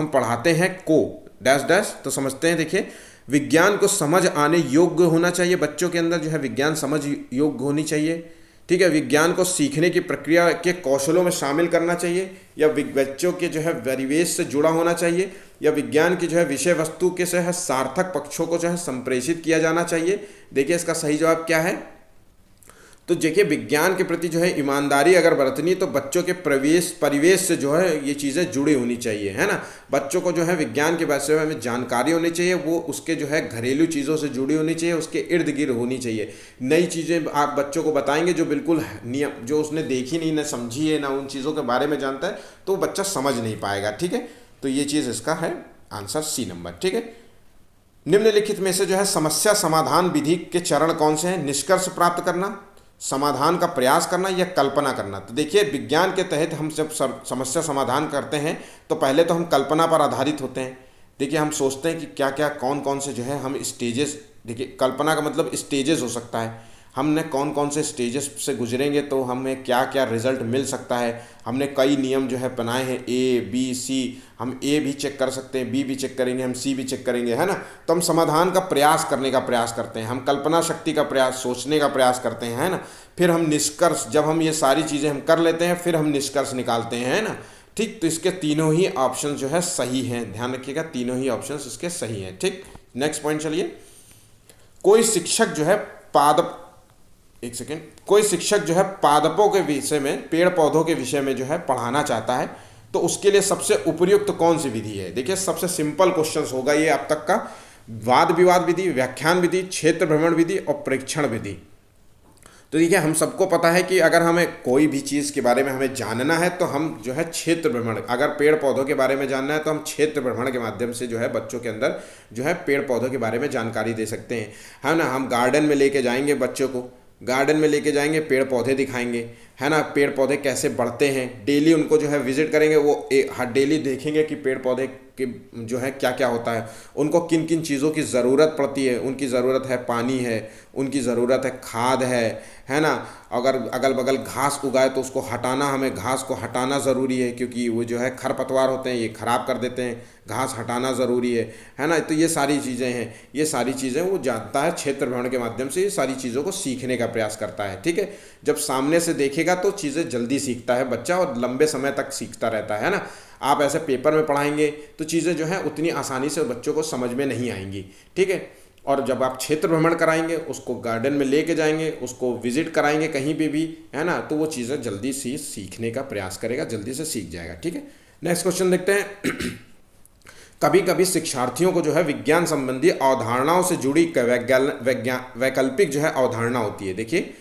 पढ़ाते हैं को डैश डैश। तो समझते हैं, देखिए विज्ञान को समझ आने योग्य होना चाहिए, बच्चों के अंदर जो है विज्ञान समझ योग्य होनी चाहिए। ठीक है, विज्ञान को सीखने की प्रक्रिया के कौशलों में शामिल करना चाहिए, या बच्चों के जो है परिवेश से जुड़ा होना चाहिए, या विज्ञान की जो है विषय वस्तु के जो है सार्थक पक्षों को जो है संप्रेषित किया जाना चाहिए। देखिए इसका सही जवाब क्या है। तो देखिए विज्ञान के प्रति जो है ईमानदारी अगर बरतनी तो बच्चों के परिवेश से जो है ये चीज़ें जुड़ी होनी चाहिए, है ना। बच्चों को जो है विज्ञान के बारे में जानकारी होनी चाहिए, वो उसके जो है घरेलू चीज़ों से जुड़ी होनी चाहिए, उसके इर्द गिर्द होनी चाहिए। नई चीज़ें आप बच्चों को बताएंगे जो बिल्कुल नियम जो उसने देखी नहीं, ना समझी है, ना उन चीज़ों के बारे में जानता है, तो बच्चा समझ नहीं पाएगा। ठीक है, तो ये चीज़ इसका है आंसर सी नंबर। ठीक है, निम्नलिखित में से जो है समस्या समाधान विधि के चरण कौन से हैं? निष्कर्ष प्राप्त करना, समाधान का प्रयास करना, या कल्पना करना। तो देखिए विज्ञान के तहत हम जब समस्या समाधान करते हैं तो पहले तो हम कल्पना पर आधारित होते हैं। देखिए हम सोचते हैं कि क्या क्या कौन कौन से जो है हम स्टेजेस, देखिए कल्पना का मतलब स्टेजेस हो सकता है, हमने कौन कौन से स्टेजेस से गुजरेंगे तो हमें क्या क्या रिजल्ट मिल सकता है। हमने कई नियम जो है बनाए हैं ए बी सी, हम ए भी चेक कर सकते हैं, बी भी चेक करेंगे, हम सी भी चेक करेंगे, है ना। तो हम समाधान का प्रयास करने का प्रयास करते हैं, हम कल्पना शक्ति का प्रयास, सोचने का प्रयास करते हैं, है ना। फिर हम निष्कर्ष, जब हम ये सारी चीज़ें हम कर लेते हैं फिर हम निष्कर्ष निकालते हैं, है ना। ठीक, तो इसके तीनों ही ऑप्शन जो है सही हैं, ध्यान रखिएगा तीनों ही ऑप्शन इसके सही हैं। ठीक, नेक्स्ट पॉइंट चलिए। कोई शिक्षक जो है कोई शिक्षक जो है पादपों के विषय में, पेड़ पौधों के विषय में जो है पढ़ाना चाहता है तो उसके लिए सबसे उपयुक्त कौन सी विधि है? देखिए सबसे सिंपल क्वेश्चन होगा ये अब तक का। वाद विवाद विधि, व्याख्यान विधि, क्षेत्र भ्रमण विधि और परीक्षण विधि। तो देखिए हम सबको पता है कि अगर हमें कोई भी चीज़ के बारे में हमें जानना है तो हम जो है क्षेत्र भ्रमण, अगर पेड़ पौधों के बारे में जानना है तो हम क्षेत्र भ्रमण के माध्यम से जो है बच्चों के अंदर जो है पेड़ पौधों के बारे में जानकारी दे सकते हैं, है ना। हम गार्डन में लेके जाएंगे बच्चों को, गार्डन में लेके जाएंगे, पेड़ पौधे दिखाएंगे, है ना, पेड़ पौधे कैसे बढ़ते हैं, डेली उनको जो है विजिट करेंगे, वो हर डेली देखेंगे कि पेड़ पौधे के जो है क्या क्या होता है, उनको किन किन चीज़ों की ज़रूरत पड़ती है। उनकी ज़रूरत है पानी है, उनकी ज़रूरत है खाद है ना। अगर अगल बगल घास उगाए तो उसको हटाना, हमें घास को हटाना ज़रूरी है क्योंकि वो जो है खरपतवार होते हैं, ये ख़राब कर देते हैं, घास हटाना ज़रूरी है ना। तो ये सारी चीज़ें हैं, ये सारी चीज़ें वो जानता है क्षेत्र भ्रमण के माध्यम से, ये सारी चीज़ों को सीखने का प्रयास करता है। ठीक है, जब सामने से देखेगा तो चीज़ें जल्दी सीखता है बच्चा और लंबे समय तक सीखता रहता है ना। आप ऐसे पेपर में पढ़ाएंगे तो चीज़ें जो है उतनी आसानी से बच्चों को समझ में नहीं आएंगी। ठीक है, और जब आप क्षेत्र भ्रमण कराएंगे, उसको गार्डन में लेके जाएंगे, उसको विजिट कराएंगे कहीं पे भी, है ना, तो वो चीज़ें जल्दी से सीखने का प्रयास करेगा, जल्दी से सीख जाएगा। ठीक है, नेक्स्ट क्वेश्चन देखते हैं। कभी कभी शिक्षार्थियों को जो है विज्ञान संबंधी अवधारणाओं से जुड़ी वैकल्पिक जो है अवधारणा होती है। देखिए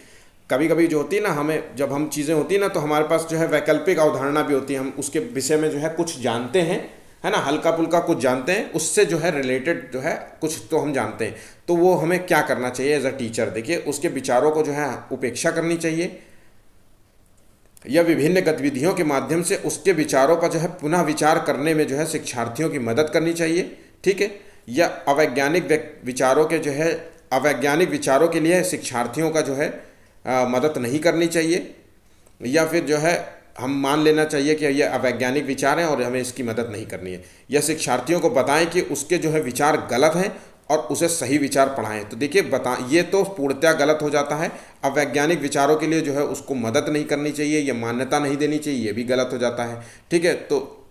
कभी कभी जो होती है ना, हमें जब हम चीज़ें होती है ना तो हमारे पास जो है वैकल्पिक अवधारणा भी होती है, हम उसके विषय में जो है कुछ जानते हैं, है ना, हल्का फुल्का कुछ जानते हैं, उससे जो है रिलेटेड जो है कुछ तो हम जानते हैं, तो वो हमें क्या करना चाहिए एज अ टीचर? देखिए उसके विचारों को जो है उपेक्षा करनी चाहिए, या विभिन्न गतिविधियों के माध्यम से उसके विचारों पर जो है पुनः विचार करने में जो है शिक्षार्थियों की मदद करनी चाहिए। ठीक है, या अवैज्ञानिक विचारों के लिए शिक्षार्थियों का जो है मदद नहीं करनी चाहिए, या फिर जो है हम मान लेना चाहिए कि ये अवैज्ञानिक विचार हैं और हमें इसकी मदद नहीं करनी है, या शिक्षार्थियों को बताएं कि उसके जो है विचार गलत हैं और उसे सही विचार पढ़ाएं। तो देखिए ये तो पूर्णतः गलत हो जाता है। अवैज्ञानिक विचारों के लिए जो है उसको मदद नहीं करनी चाहिए या मान्यता नहीं देनी चाहिए, ये भी गलत हो जाता है। ठीक है, तो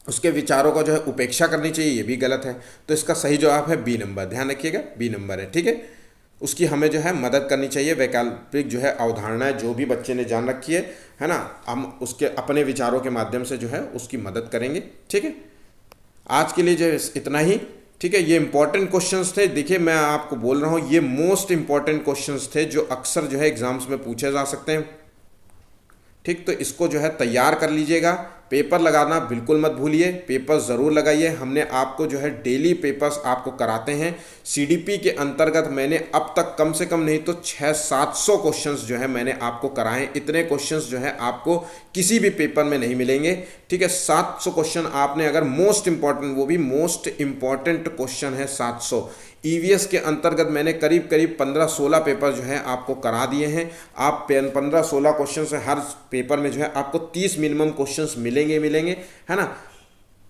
उसके विचारों का जो है उपेक्षा करनी चाहिए, ये भी गलत है। तो इसका सही जवाब है बी नंबर, ध्यान रखिएगा बी नंबर है। ठीक है, उसकी हमें जो है मदद करनी चाहिए, वैकल्पिक जो है अवधारणाएं जो भी बच्चे ने जान रखी है ना, हम उसके अपने विचारों के माध्यम से जो है उसकी मदद करेंगे। ठीक है, आज के लिए जो इतना ही। ठीक है, ये इंपॉर्टेंट क्वेश्चंस थे। देखिए मैं आपको बोल रहा हूँ ये मोस्ट इंपॉर्टेंट क्वेश्चंस थे जो अक्सर जो है एग्जाम्स में पूछे जा सकते हैं। ठीक, तो इसको जो है तैयार कर लीजिएगा, पेपर लगाना बिल्कुल मत भूलिए, पेपर ज़रूर लगाइए। हमने आपको जो है डेली पेपर्स आपको कराते हैं। सीडीपी के अंतर्गत मैंने अब तक कम से कम नहीं तो 600-700 क्वेश्चंस जो है मैंने आपको कराए। इतने क्वेश्चंस जो है आपको किसी भी पेपर में नहीं मिलेंगे, ठीक है। 700 क्वेश्चन आपने अगर मोस्ट इंपॉर्टेंट, वो भी मोस्ट इंपॉर्टेंट क्वेश्चन है 700। ईवीएस के अंतर्गत मैंने करीब करीब 15-16 पेपर जो है आपको करा दिए हैं। आप 15-16 क्वेश्चन से हर पेपर में जो है आपको 30 मिनिमम क्वेश्चंस मिलेंगे, है ना।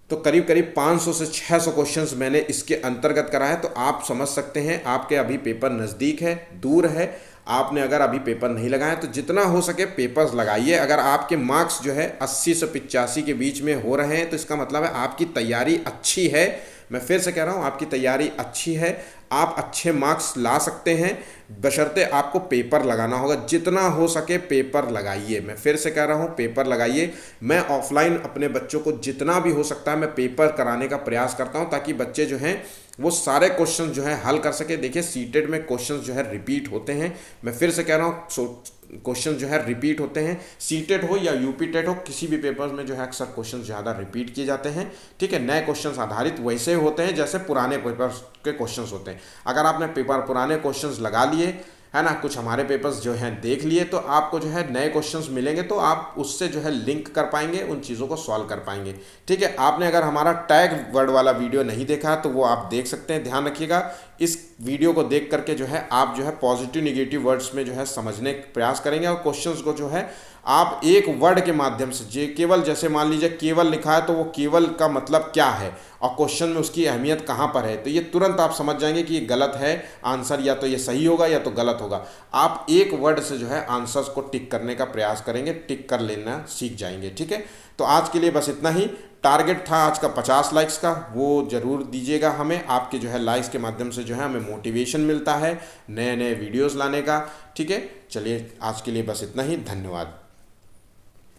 तो करीब करीब 500 से 600 क्वेश्चंस मैंने इसके अंतर्गत करा है। तो आप समझ सकते हैं आपके अभी पेपर नज़दीक है, दूर है। आपने अगर अभी पेपर नहीं लगाए तो जितना हो सके पेपर्स लगाइए। अगर आपके मार्क्स जो है 80 से 85 के बीच में हो रहे हैं तो इसका मतलब है आपकी तैयारी अच्छी है। मैं फिर से कह रहा हूँ, आपकी तैयारी अच्छी है, आप अच्छे मार्क्स ला सकते हैं, बशर्ते आपको पेपर लगाना होगा। जितना हो सके पेपर लगाइए। मैं फिर से कह रहा हूँ, पेपर लगाइए। मैं ऑफलाइन अपने बच्चों को जितना भी हो सकता है मैं पेपर कराने का प्रयास करता हूँ, ताकि बच्चे जो हैं वो सारे क्वेश्चन जो है हल कर सके। देखिए सीटेट में क्वेश्चन जो है रिपीट होते हैं। मैं फिर से कह रहा हूँ, क्वेश्चन जो है रिपीट होते हैं। सीटेट हो या यूपी टेट हो, किसी भी पेपर्स में जो है अक्सर क्वेश्चन ज़्यादा रिपीट किए जाते हैं, ठीक है। नए क्वेश्चंस आधारित वैसे होते हैं जैसे पुराने पेपर्स के क्वेश्चंस होते हैं। अगर आपने पुराने क्वेश्चंस लगा लिए, है ना, कुछ हमारे पेपर्स जो हैं देख लिए, तो आपको जो है नए क्वेश्चंस मिलेंगे, तो आप उससे जो है लिंक कर पाएंगे, उन चीज़ों को सॉल्व कर पाएंगे, ठीक है। आपने अगर हमारा टैग वर्ड वाला वीडियो नहीं देखा तो वो आप देख सकते हैं। ध्यान रखिएगा, इस वीडियो को देख करके जो है आप जो है पॉजिटिव निगेटिव वर्ड्स में जो है समझने का प्रयास करेंगे, और क्वेश्चंस को जो है आप एक वर्ड के माध्यम से, केवल जैसे मान लीजिए केवल लिखा है तो वो केवल का मतलब क्या है और क्वेश्चन में उसकी अहमियत कहाँ पर है, तो ये तुरंत आप समझ जाएंगे कि ये गलत है आंसर, या तो ये सही होगा या तो गलत होगा। आप एक वर्ड से जो है आंसर्स को टिक करने का प्रयास करेंगे, टिक कर लेना सीख जाएंगे, ठीक है। तो आज के लिए बस इतना ही। टारगेट था आज का 50 लाइक्स का, वो ज़रूर दीजिएगा हमें। आपके जो है लाइक्स के माध्यम से जो है हमें मोटिवेशन मिलता है नए नए वीडियोस लाने का, ठीक है। चलिए आज के लिए बस इतना ही, धन्यवाद।